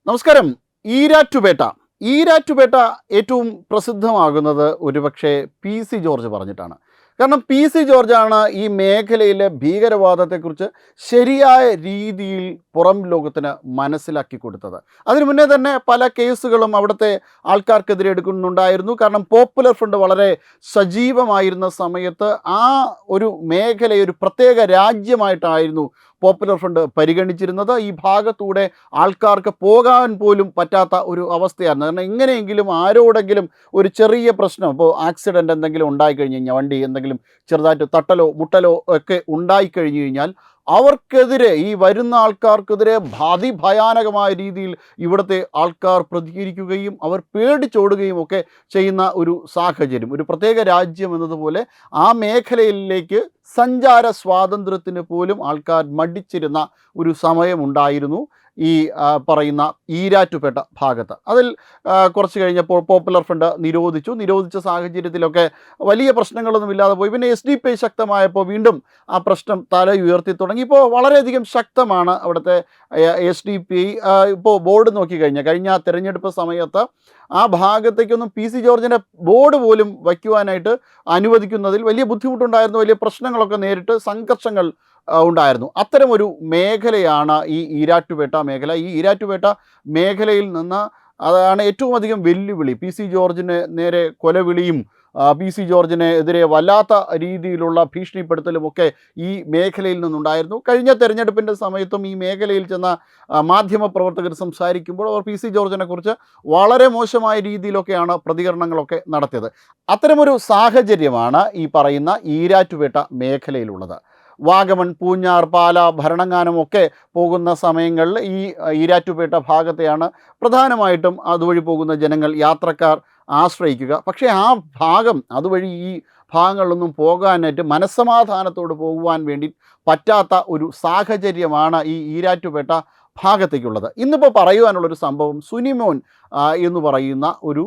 നമസ്കാരം. ഈരാറ്റുപേട്ട ഈരാറ്റുപേട്ട ഏറ്റവും പ്രസിദ്ധമാകുന്നത് ഒരുപക്ഷെ പി സി ജോർജ് പറഞ്ഞിട്ടാണ്. കാരണം പി സി ജോർജാണ് ഈ മേഖലയിലെ ഭീകരവാദത്തെക്കുറിച്ച് ശരിയായ രീതിയിൽ പുറം ലോകത്തിന് മനസ്സിലാക്കി കൊടുത്തത്. അതിനു മുന്നേ തന്നെ പല കേസുകളും അവിടുത്തെ ആൾക്കാർക്കെതിരെ എടുക്കുന്നുണ്ടായിരുന്നു. കാരണം പോപ്പുലർ ഫ്രണ്ട് വളരെ സജീവമായിരുന്ന സമയത്ത് ആ ഒരു മേഖലയെ ഒരു പ്രത്യേക രാജ്യമായിട്ടായിരുന്നു പോപ്പുലർ ഫ്രണ്ട് പരിഗണിച്ചിരുന്നത്. ഈ ഭാഗത്തൂടെ ആൾക്കാർക്ക് പോകാൻ പോലും പറ്റാത്ത ഒരു അവസ്ഥയായിരുന്നു. കാരണം എങ്ങനെയെങ്കിലും ആരോടെങ്കിലും ഒരു ചെറിയ പ്രശ്നം, ഇപ്പോൾ ആക്സിഡൻറ്റ് എന്തെങ്കിലും ഉണ്ടായിക്കഴിഞ്ഞ് കഴിഞ്ഞാൽ, വണ്ടി എന്തെങ്കിലും ചെറുതായിട്ട് തട്ടലോ മുട്ടലോ ഒക്കെ ഉണ്ടായിക്കഴിഞ്ഞു കഴിഞ്ഞാൽ അവർക്കെതിരെ, ഈ വരുന്ന ആൾക്കാർക്കെതിരെ അതിഭയാനകമായ രീതിയിൽ ഇവിടുത്തെ ആൾക്കാർ പ്രതികരിക്കുകയും അവർ പേടിച്ചോടുകയും ഒക്കെ ചെയ്യുന്ന ഒരു സാഹചര്യം. ഒരു പ്രത്യേക രാജ്യം എന്നതുപോലെ ആ മേഖലയിലേക്ക് സഞ്ചാര സ്വാതന്ത്ര്യത്തിന് പോലും ആൾക്കാർ മടിച്ചിരുന്ന ഒരു സമയമുണ്ടായിരുന്നു ഈ പറയുന്ന ഈരാറ്റുപേട്ട ഭാഗത്ത്. അതിൽ കുറച്ച് കഴിഞ്ഞപ്പോൾ പോപ്പുലർ ഫ്രണ്ട് നിരോധിച്ച സാഹചര്യത്തിലൊക്കെ വലിയ പ്രശ്നങ്ങളൊന്നും ഇല്ലാതെ പോയി. പിന്നെ SDP ശക്തമായപ്പോൾ വീണ്ടും ആ പ്രശ്നം തല ഉയർത്തി തുടങ്ങി. ഇപ്പോൾ വളരെയധികം ശക്തമാണ് അവിടുത്തെ SDP. ഇപ്പോൾ ബോർഡ് നോക്കിക്കഴിഞ്ഞാൽ കഴിഞ്ഞ തെരഞ്ഞെടുപ്പ് സമയത്ത് ആ ഭാഗത്തേക്കൊന്നും പി സി ജോർജിൻ്റെ ബോർഡ് പോലും വയ്ക്കുവാനായിട്ട് അനുവദിക്കുന്നതിൽ വലിയ ബുദ്ധിമുട്ടുണ്ടായിരുന്നു. വലിയ പ്രശ്നങ്ങളൊക്കെ നേരിട്ട് സംഘർഷങ്ങൾ ഉണ്ടായിരുന്നു. അത്തരമൊരു മേഖലയാണ് ഈ ഈരാറ്റുപേട്ട മേഖല. ഈ ഈരാറ്റുപേട്ട മേഖലയിൽ നിന്ന് അതാണ് ഏറ്റവും അധികം വെല്ലുവിളി. പി സി ജോർജിന് നേരെ കൊലവിളിയും പി സി ജോർജിന് എതിരെ വല്ലാത്ത രീതിയിലുള്ള ഭീഷണിപ്പെടുത്തലുമൊക്കെ ഈ മേഖലയിൽ നിന്നുണ്ടായിരുന്നു. കഴിഞ്ഞ തെരഞ്ഞെടുപ്പിൻ്റെ സമയത്തും ഈ മേഖലയിൽ ചെന്ന മാധ്യമപ്രവർത്തകർ സംസാരിക്കുമ്പോൾ അവർ പി സി ജോർജിനെ കുറിച്ച് വളരെ മോശമായ രീതിയിലൊക്കെയാണ് പ്രതികരണങ്ങളൊക്കെ നടത്തിയത്. അത്തരമൊരു സാഹചര്യമാണ് ഈ പറയുന്ന ഈരാറ്റുപേട്ട മേഖലയിലുള്ളത്. വാഗമൺ, പൂഞ്ഞാർ, പാല, ഭരണങ്ങാനമൊക്കെ പോകുന്ന സമയങ്ങളിൽ ഈ ഈരാറ്റുപേട്ട ഭാഗത്തെയാണ് പ്രധാനമായിട്ടും അതുവഴി പോകുന്ന ജനങ്ങൾ, യാത്രക്കാർ ആശ്രയിക്കുക. പക്ഷേ ആ ഭാഗം, അതുവഴി ഈ ഭാഗങ്ങളിലൊന്നും പോകാനായിട്ട് മനസ്സമാധാനത്തോട് പോകുവാൻ വേണ്ടി പറ്റാത്ത ഒരു സാഹചര്യമാണ് ഈ ഈരാറ്റുപേട്ട ഭാഗത്തേക്കുള്ളത്. ഇന്നിപ്പോൾ പറയുവാനുള്ളൊരു സംഭവം, സുനിമോൻ എന്ന് പറയുന്ന ഒരു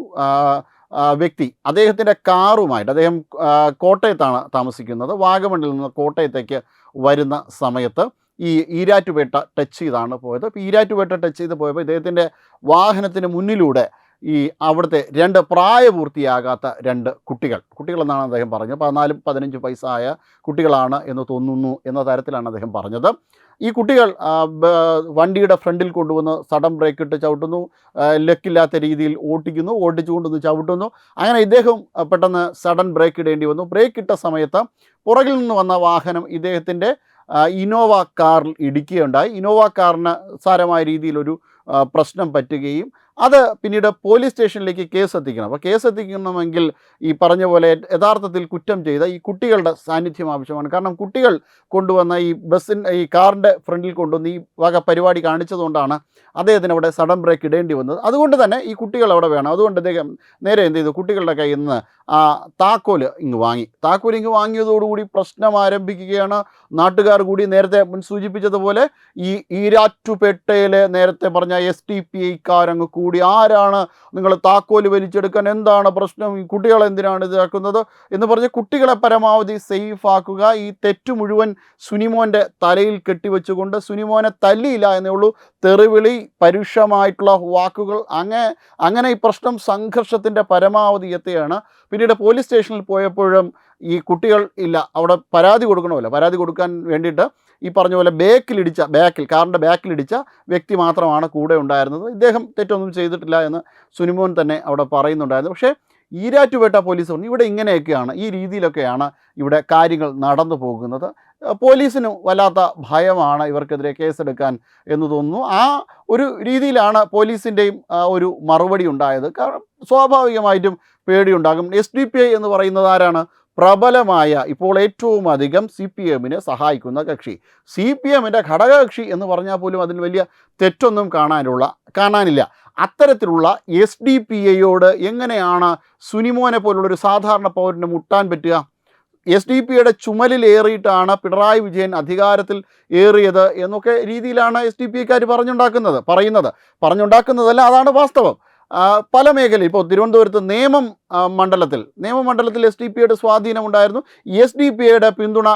വ്യക്തി, അദ്ദേഹത്തിൻ്റെ കാറുമായിട്ട്, അദ്ദേഹം കോട്ടയത്താണ് താമസിക്കുന്നത്. വാഗമണ്ണിൽ നിന്ന് കോട്ടയത്തേക്ക് വരുന്ന സമയത്ത് ഈ ഈരാറ്റുപേട്ട ടച്ച് ചെയ്താണ് പോയത്. അപ്പോൾ ഈരാറ്റുപേട്ട ടച്ച് ചെയ്ത് പോയപ്പോൾ ഇദ്ദേഹത്തിൻ്റെ വാഹനത്തിന് മുന്നിലൂടെ ഈ അവിടുത്തെ പ്രായപൂർത്തിയാകാത്ത രണ്ട് കുട്ടികളെന്നാണ് അദ്ദേഹം പറഞ്ഞത്. 14-15 വയസ്സായ കുട്ടികളാണ് എന്ന് തോന്നുന്നു എന്ന തരത്തിലാണ് അദ്ദേഹം പറഞ്ഞത്. ഈ കുട്ടികൾ വണ്ടിയുടെ ഫ്രണ്ടിൽ കൊണ്ടുവന്ന് സഡൻ ബ്രേക്ക് ഇട്ട് ചവിട്ടുന്നു, ലക്കില്ലാത്ത രീതിയിൽ ഓടിച്ചുകൊണ്ടൊന്ന് ചവിട്ടുന്നു. അങ്ങനെ ഇദ്ദേഹം പെട്ടെന്ന് സഡൻ ബ്രേക്ക് ഇടേണ്ടി വന്നു. ബ്രേക്ക് ഇട്ട സമയത്ത് പുറകിൽ നിന്ന് വന്ന വാഹനം ഇദ്ദേഹത്തിൻ്റെ ഇന്നോവ കാറിൽ ഇടിക്കുകയുണ്ടായി. ഇന്നോവ കാറിന് സാരമായ രീതിയിലൊരു പ്രശ്നം പറ്റുകയും അത് പിന്നീട് പോലീസ് സ്റ്റേഷനിലേക്ക് കേസ് എത്തിക്കണം. അപ്പോൾ കേസ് എത്തിക്കണമെങ്കിൽ ഈ പറഞ്ഞ പോലെ യഥാർത്ഥത്തിൽ കുറ്റം ചെയ്ത ഈ കുട്ടികളുടെ സാന്നിധ്യം ആവശ്യമാണ്. കാരണം കുട്ടികൾ കൊണ്ടുവന്ന ഈ കാറിൻ്റെ ഫ്രണ്ടിൽ കൊണ്ടുവന്ന് ഈ വക പരിപാടി കാണിച്ചതുകൊണ്ടാണ് അദ്ദേഹത്തിന് അവിടെ സഡൻ ബ്രേക്ക് ഇടേണ്ടി വന്നത്. അതുകൊണ്ട് തന്നെ ഈ കുട്ടികൾ അവിടെ വേണം. അതുകൊണ്ട് അദ്ദേഹം നേരെ എന്ത് ചെയ്തു, കുട്ടികളുടെ കയ്യിൽ നിന്ന് താക്കോൽ ഇങ്ങ് വാങ്ങിയതോടുകൂടി പ്രശ്നം ആരംഭിക്കുകയാണ്. നാട്ടുകാർ കൂടി നേരത്തെ മുൻ സൂചിപ്പിച്ചതുപോലെ ഈ ഈരാറ്റുപേട്ടയിലെ നേരത്തെ പറഞ്ഞ SDP കൂടി, ആരാണ് നിങ്ങൾ താക്കോല് വലിച്ചെടുക്കാൻ, എന്താണ് പ്രശ്നം, ഈ കുട്ടികളെ എന്തിനാണ് ഇതാക്കുന്നത് എന്ന് പറഞ്ഞ് കുട്ടികളെ പരമാവധി സേഫ് ആക്കുക. ഈ തെറ്റ് മുഴുവൻ സുനിമോൻ്റെ തലയിൽ കെട്ടിവെച്ചുകൊണ്ട് സുനിമോനെ തല്ലിയില്ല എന്നേ ഉള്ളൂ, തെറിവിളി, പരുഷമായിട്ടുള്ള വാക്കുകൾ, അങ്ങനെ ഈ പ്രശ്നം സംഘർഷത്തിൻ്റെ പരമാവധി എത്തുകയാണ്. പിന്നീട് പോലീസ് സ്റ്റേഷനിൽ പോയപ്പോഴും ഈ കുട്ടികൾ ഇല്ല, അവിടെ പരാതി കൊടുക്കണമല്ലോ. പരാതി കൊടുക്കാൻ വേണ്ടിയിട്ട് ഈ പറഞ്ഞ പോലെ കാറിൻ്റെ ബാക്കിലിടിച്ച വ്യക്തി മാത്രമാണ് കൂടെ ഉണ്ടായിരുന്നത്. ഇദ്ദേഹം തെറ്റൊന്നും ചെയ്തിട്ടില്ല എന്ന് സുനിമോൻ തന്നെ അവിടെ പറയുന്നുണ്ടായിരുന്നു. പക്ഷേ ഈരാറ്റുപേട്ട പോലീസ് പറഞ്ഞു ഇവിടെ ഇങ്ങനെയൊക്കെയാണ്, ഈ രീതിയിലൊക്കെയാണ് ഇവിടെ കാര്യങ്ങൾ നടന്നു പോകുന്നത്. പോലീസിന് വല്ലാത്ത ഭയമാണ് ഇവർക്കെതിരെ കേസെടുക്കാൻ എന്ന് തോന്നുന്നു. ആ ഒരു രീതിയിലാണ് പോലീസിൻ്റെയും ഒരു മറുപടി ഉണ്ടായത്. കാരണം സ്വാഭാവികമായിട്ടും പേടിയുണ്ടാകും. SDP എന്ന് പറയുന്നത് ആരാണ്? പ്രബലമായ, ഇപ്പോൾ ഏറ്റവും അധികം CPMനെ സഹായിക്കുന്ന കക്ഷി, CPMൻ്റെ ഘടകകക്ഷി എന്ന് പറഞ്ഞാൽ പോലും അതിൽ വലിയ തെറ്റൊന്നും കാണാനില്ല. അത്തരത്തിലുള്ള SDP എങ്ങനെയാണ് സുനിമോനെ പോലുള്ളൊരു സാധാരണ പൗരന് മുട്ടാൻ പറ്റുക? SDP ചുമലിലേറിയിട്ടാണ് പിണറായി വിജയൻ അധികാരത്തിൽ ഏറിയത് എന്നൊക്കെ രീതിയിലാണ് SDP പറഞ്ഞുണ്ടാക്കുന്നതല്ല, അതാണ് വാസ്തവം. പല മേഖലയിൽ ഇപ്പോൾ തിരുവനന്തപുരത്ത് നിയമമണ്ഡലത്തിൽ എസ് ഡി പി ഐയുടെ സ്വാധീനമുണ്ടായിരുന്നു. എസ് ഡി പി ഐയുടെ പിന്തുണ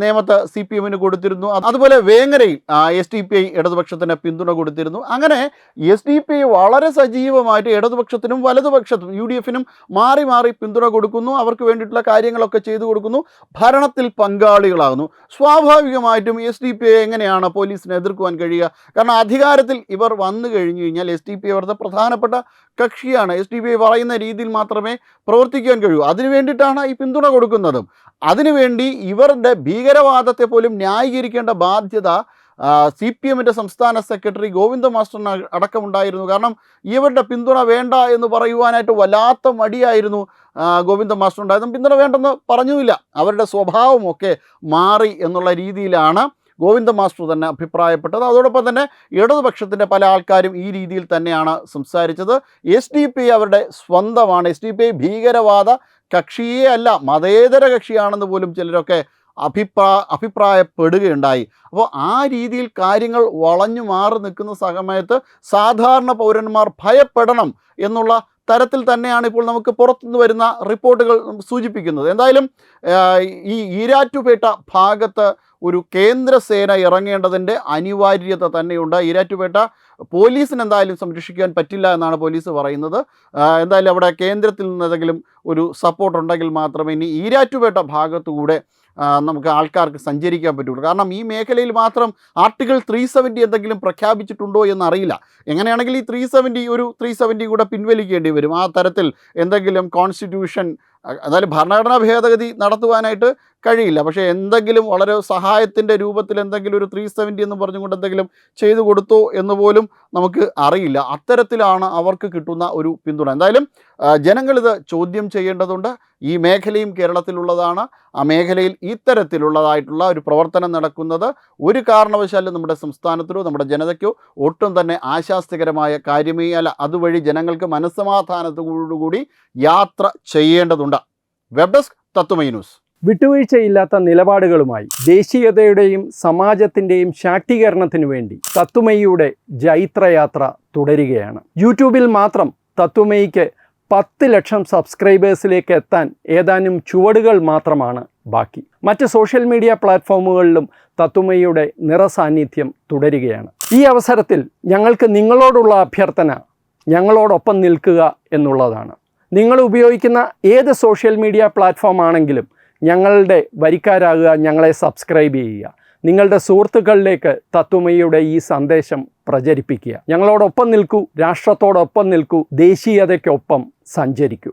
നേമത്ത് CPM കൊടുത്തിരുന്നു. അതുപോലെ വേങ്ങരയിൽ എസ് ഡി പി ഐ ഇടതുപക്ഷത്തിന് പിന്തുണ കൊടുത്തിരുന്നു. അങ്ങനെ എസ് ഡി പി ഐ വളരെ സജീവമായിട്ട് ഇടതുപക്ഷത്തിനും വലതുപക്ഷത്തിനും UDF മാറി മാറി പിന്തുണ കൊടുക്കുന്നു. അവർക്ക് വേണ്ടിയിട്ടുള്ള കാര്യങ്ങളൊക്കെ ചെയ്തു കൊടുക്കുന്നു. ഭരണത്തിൽ പങ്കാളികളാകുന്നു. സ്വാഭാവികമായിട്ടും എസ് ഡി പി ഐ എങ്ങനെയാണ് പോലീസിനെ എതിർക്കുവാൻ കഴിയുക? കാരണം അധികാരത്തിൽ ഇവർ വന്നു കഴിഞ്ഞു കഴിഞ്ഞാൽ എസ് ഡി പി ഐ അവരുടെ പ്രധാനപ്പെട്ട കക്ഷിയാണ്. എസ് ഡി പി ഐ പറയുന്ന രീതിയിൽ മാത്രമേ പ്രവർത്തിക്കാൻ കഴിയൂ. അതിനു വേണ്ടിയിട്ടാണ് ഈ പിന്തുണ കൊടുക്കുന്നതും. അതിനുവേണ്ടി ഇവരുടെ ഭീകരവാദത്തെ പോലും ന്യായീകരിക്കേണ്ട ബാധ്യത CPMൻ്റെ സംസ്ഥാന സെക്രട്ടറി ഗോവിന്ദ മാസ്റ്ററിന് അടക്കമുണ്ടായിരുന്നു. കാരണം ഇവരുടെ പിന്തുണ വേണ്ട എന്ന് പറയുവാനായിട്ട് വല്ലാത്ത മടിയായിരുന്നു ഗോവിന്ദ മാസ്റ്റർ ഉണ്ടായിരുന്നു. പിന്തുണ വേണ്ടെന്ന് പറഞ്ഞുമില്ല. അവരുടെ സ്വഭാവമൊക്കെ മാറി എന്നുള്ള രീതിയിലാണ് ഗോവിന്ദ മാസ്റ്റർ തന്നെ അഭിപ്രായപ്പെട്ടത്. അതോടൊപ്പം തന്നെ ഇടതുപക്ഷത്തിൻ്റെ പല ആൾക്കാരും ഈ രീതിയിൽ തന്നെയാണ് സംസാരിച്ചത്. എസ് ഡി പി ഐ അവരുടെ സ്വന്തമാണ്. എസ് ഡി പി ഐ ഭീകരവാദ കക്ഷിയേ അല്ല, മതേതര കക്ഷിയാണെന്ന് പോലും ചിലരൊക്കെ അഭിപ്രായപ്പെടുകയുണ്ടായി. അപ്പോൾ ആ രീതിയിൽ കാര്യങ്ങൾ വളഞ്ഞു മാറി നിൽക്കുന്ന സമയത്ത് സാധാരണ പൗരന്മാർ ഭയപ്പെടണം എന്നുള്ള തരത്തിൽ തന്നെയാണ് ഇപ്പോൾ നമുക്ക് പുറത്തുനിന്ന് വരുന്ന റിപ്പോർട്ടുകൾ സൂചിപ്പിക്കുന്നത്. എന്തായാലും ഈ ഈരാറ്റുപേട്ട ഭാഗത്ത് ഒരു കേന്ദ്രസേന ഇറങ്ങേണ്ടതിൻ്റെ അനിവാര്യത തന്നെയുണ്ട്. ഈരാറ്റുപേട്ട പോലീസിന് എന്തായാലും സംരക്ഷിക്കാൻ പറ്റില്ല എന്നാണ് പോലീസ് പറയുന്നത്. എന്തായാലും അവിടെ കേന്ദ്രത്തിൽ നിന്ന് ഏതെങ്കിലും ഒരു സപ്പോർട്ട് ഉണ്ടെങ്കിൽ മാത്രമേ ഇനി ഈരാറ്റുപേട്ട ഭാഗത്തുകൂടെ നമുക്ക് ആൾക്കാർക്ക് സഞ്ചരിക്കാൻ പറ്റുള്ളൂ. കാരണം ഈ മേഖലയിൽ മാത്രം ആർട്ടിക്കിൾ 370 എന്തെങ്കിലും പ്രഖ്യാപിച്ചിട്ടുണ്ടോ എന്നറിയില്ല. എങ്ങനെയാണെങ്കിൽ ഈ 370 കൂടെ പിൻവലിക്കേണ്ടി വരും. ആ തരത്തിൽ എന്തെങ്കിലും കോൺസ്റ്റിറ്റ്യൂഷൻ, എന്നാലും ഭരണഘടനാ ഭേദഗതി നടത്തുവാനായിട്ട് കഴിയില്ല. പക്ഷേ എന്തെങ്കിലും വളരെ സഹായത്തിൻ്റെ രൂപത്തിൽ എന്തെങ്കിലും ഒരു 370 എന്ന് പറഞ്ഞുകൊണ്ട് എന്തെങ്കിലും ചെയ്തു കൊടുത്തോ എന്ന് പോലും നമുക്ക് അറിയില്ല. അത്തരത്തിലാണ് അവർക്ക് കിട്ടുന്ന ഒരു പിന്തുണ. എന്തായാലും ജനങ്ങളിത് ചോദ്യം ചെയ്യേണ്ടതുണ്ട്. ഈ മേഖലയും കേരളത്തിലുള്ളതാണ്. ആ മേഖലയിൽ ഇത്തരത്തിലുള്ളതായിട്ടുള്ള ഒരു പ്രവർത്തനം നടക്കുന്നത് ഒരു കാരണവശാലും നമ്മുടെ സംസ്ഥാനത്തിനോ നമ്മുടെ ജനതയ്ക്കോ ഒട്ടും തന്നെ ആശാസ്യകരമായ കാര്യമേ അല്ല. അതുവഴി ജനങ്ങൾക്ക് മനസ്സമാധാനത്തോടുകൂടി യാത്ര ചെയ്യേണ്ടതുണ്ട്. Web desk Tatwamayi news. വിട്ടുവീഴ്ചയില്ലാത്ത നിലപാടുകളുമായി ദേശീയതയുടെയും സമാജത്തിൻ്റെയും ശാക്തീകരണത്തിനു വേണ്ടി തത്വമയിയുടെ ജൈത്രയാത്ര തുടരുകയാണ്. യൂട്യൂബിൽ മാത്രം തത്വമയിക്ക് 10 ലക്ഷം സബ്സ്ക്രൈബേഴ്സിലേക്ക് എത്താൻ ഏതാനും ചുവടുകൾ മാത്രമാണ് ബാക്കി. മറ്റ് സോഷ്യൽ മീഡിയ പ്ലാറ്റ്ഫോമുകളിലും തത്വമയിയുടെ നിറസാന്നിധ്യം തുടരുകയാണ്. ഈ അവസരത്തിൽ ഞങ്ങൾക്ക് നിങ്ങളോടുള്ള അഭ്യർത്ഥന ഞങ്ങളോടൊപ്പം നിൽക്കുക എന്നുള്ളതാണ്. നിങ്ങൾ ഉപയോഗിക്കുന്ന ഏത് സോഷ്യൽ മീഡിയ പ്ലാറ്റ്ഫോം ആണെങ്കിലും ഞങ്ങളുടെ വരിക്കാരാകുക, ഞങ്ങളെ സബ്സ്ക്രൈബ് ചെയ്യുക, നിങ്ങളുടെ സുഹൃത്തുക്കളിലേക്ക് തത്വമയിയുടെ ഈ സന്ദേശം പ്രചരിപ്പിക്കുക. ഞങ്ങളോടൊപ്പം നിൽക്കൂ, രാഷ്ട്രത്തോടൊപ്പം നിൽക്കൂ, ദേശീയതയ്ക്കൊപ്പം സഞ്ചരിക്കൂ.